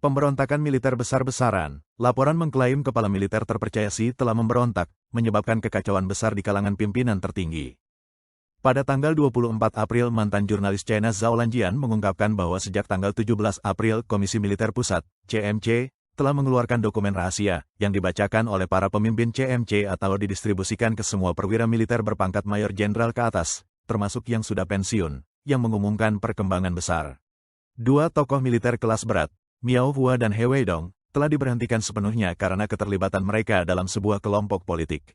Pemberontakan militer besar-besaran. Laporan mengklaim kepala militer terpercaya Xi telah memberontak, menyebabkan kekacauan besar di kalangan pimpinan tertinggi. Pada tanggal 24 April, mantan jurnalis China Zhao Lanjian mengungkapkan bahwa sejak tanggal 17 April, Komisi Militer Pusat, CMC, telah mengeluarkan dokumen rahasia, yang dibacakan oleh para pemimpin CMC atau didistribusikan ke semua perwira militer berpangkat mayor jenderal ke atas, termasuk yang sudah pensiun, yang mengumumkan perkembangan besar. Dua tokoh militer kelas berat, Miao Hua dan He Weidong, telah diberhentikan sepenuhnya karena keterlibatan mereka dalam sebuah kelompok politik.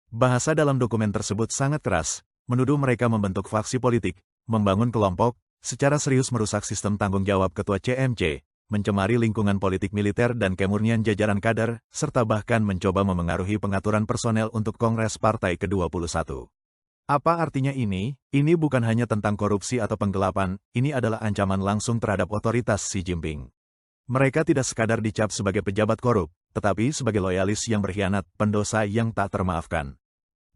Bahasa dalam dokumen tersebut sangat keras, menuduh mereka membentuk faksi politik, membangun kelompok, secara serius merusak sistem tanggung jawab ketua CMC, mencemari lingkungan politik militer dan kemurnian jajaran kader, serta bahkan mencoba memengaruhi pengaturan personel untuk Kongres Partai ke-21. Apa artinya ini? Ini bukan hanya tentang korupsi atau penggelapan, ini adalah ancaman langsung terhadap otoritas Xi Jinping. Mereka tidak sekadar dicap sebagai pejabat korup, tetapi sebagai loyalis yang berkhianat, pendosa yang tak termaafkan.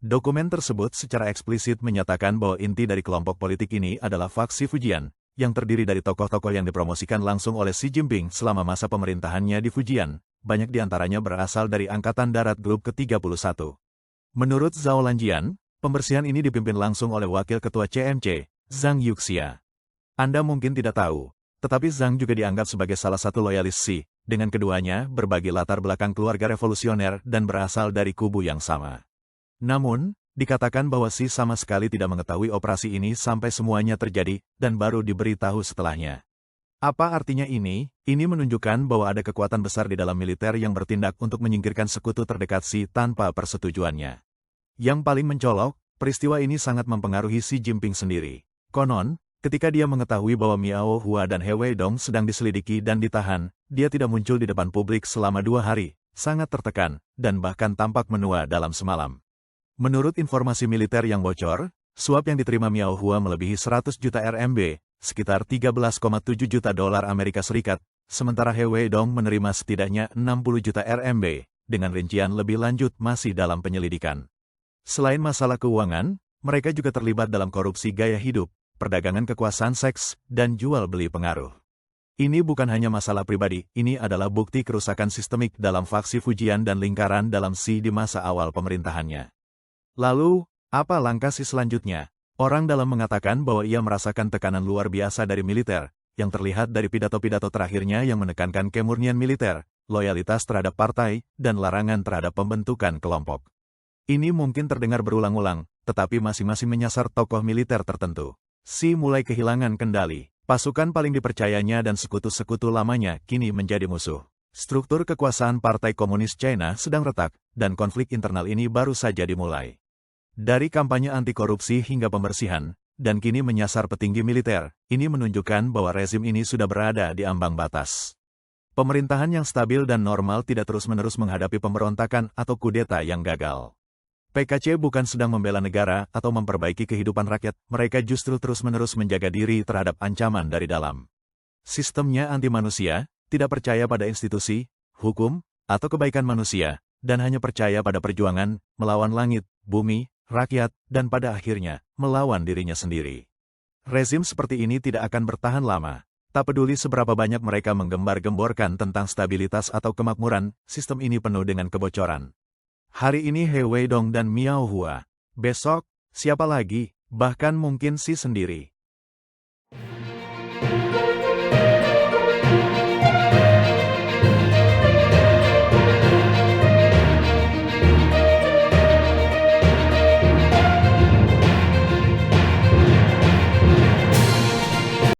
Dokumen tersebut secara eksplisit menyatakan bahwa inti dari kelompok politik ini adalah faksi Fujian, yang terdiri dari tokoh-tokoh yang dipromosikan langsung oleh Xi Jinping selama masa pemerintahannya di Fujian, banyak diantaranya berasal dari Angkatan Darat Grup ke-31. Menurut Zhao Lanjian, pembersihan ini dipimpin langsung oleh Wakil Ketua CMC, Zhang Yuxia. Anda mungkin tidak tahu, tetapi Zhang juga dianggap sebagai salah satu loyalis Xi, dengan keduanya berbagi latar belakang keluarga revolusioner dan berasal dari kubu yang sama. Namun, dikatakan bahwa Xi sama sekali tidak mengetahui operasi ini sampai semuanya terjadi, dan baru diberitahu setelahnya. Apa artinya ini? Ini menunjukkan bahwa ada kekuatan besar di dalam militer yang bertindak untuk menyingkirkan sekutu terdekat Xi tanpa persetujuannya. Yang paling mencolok, peristiwa ini sangat mempengaruhi Xi Jinping sendiri. Konon, ketika dia mengetahui bahwa Miao Hua dan He Weidong sedang diselidiki dan ditahan, dia tidak muncul di depan publik selama 2 hari, sangat tertekan, dan bahkan tampak menua dalam semalam. Menurut informasi militer yang bocor, suap yang diterima Miao Hua melebihi 100 juta RMB, sekitar 13,7 juta dolar Amerika Serikat, sementara He Weidong menerima setidaknya 60 juta RMB, dengan rincian lebih lanjut masih dalam penyelidikan. Selain masalah keuangan, mereka juga terlibat dalam korupsi gaya hidup, perdagangan kekuasaan seks, dan jual beli pengaruh. Ini bukan hanya masalah pribadi, ini adalah bukti kerusakan sistemik dalam faksi Fujian dan lingkaran dalam Xi di masa awal pemerintahannya. Lalu, apa langkah Xi selanjutnya? Orang dalam mengatakan bahwa ia merasakan tekanan luar biasa dari militer, yang terlihat dari pidato-pidato terakhirnya yang menekankan kemurnian militer, loyalitas terhadap partai, dan larangan terhadap pembentukan kelompok. Ini mungkin terdengar berulang-ulang, tetapi masing-masing menyasar tokoh militer tertentu. Xi mulai kehilangan kendali. Pasukan paling dipercayanya dan sekutu-sekutu lamanya kini menjadi musuh. Struktur kekuasaan Partai Komunis China sedang retak, dan konflik internal ini baru saja dimulai. Dari kampanye anti-korupsi hingga pembersihan, dan kini menyasar petinggi militer, ini menunjukkan bahwa rezim ini sudah berada di ambang batas. Pemerintahan yang stabil dan normal tidak terus-menerus menghadapi pemberontakan atau kudeta yang gagal. PKC bukan sedang membela negara atau memperbaiki kehidupan rakyat, mereka justru terus-menerus menjaga diri terhadap ancaman dari dalam. Sistemnya anti-manusia, tidak percaya pada institusi, hukum, atau kebaikan manusia, dan hanya percaya pada perjuangan, melawan langit, bumi, rakyat, dan pada akhirnya, melawan dirinya sendiri. Rezim seperti ini tidak akan bertahan lama. Tak peduli seberapa banyak mereka menggembar-gemborkan tentang stabilitas atau kemakmuran, sistem ini penuh dengan kebocoran. Hari ini He Weidong dan Miao Hua. Besok, siapa lagi? Bahkan mungkin Xi sendiri.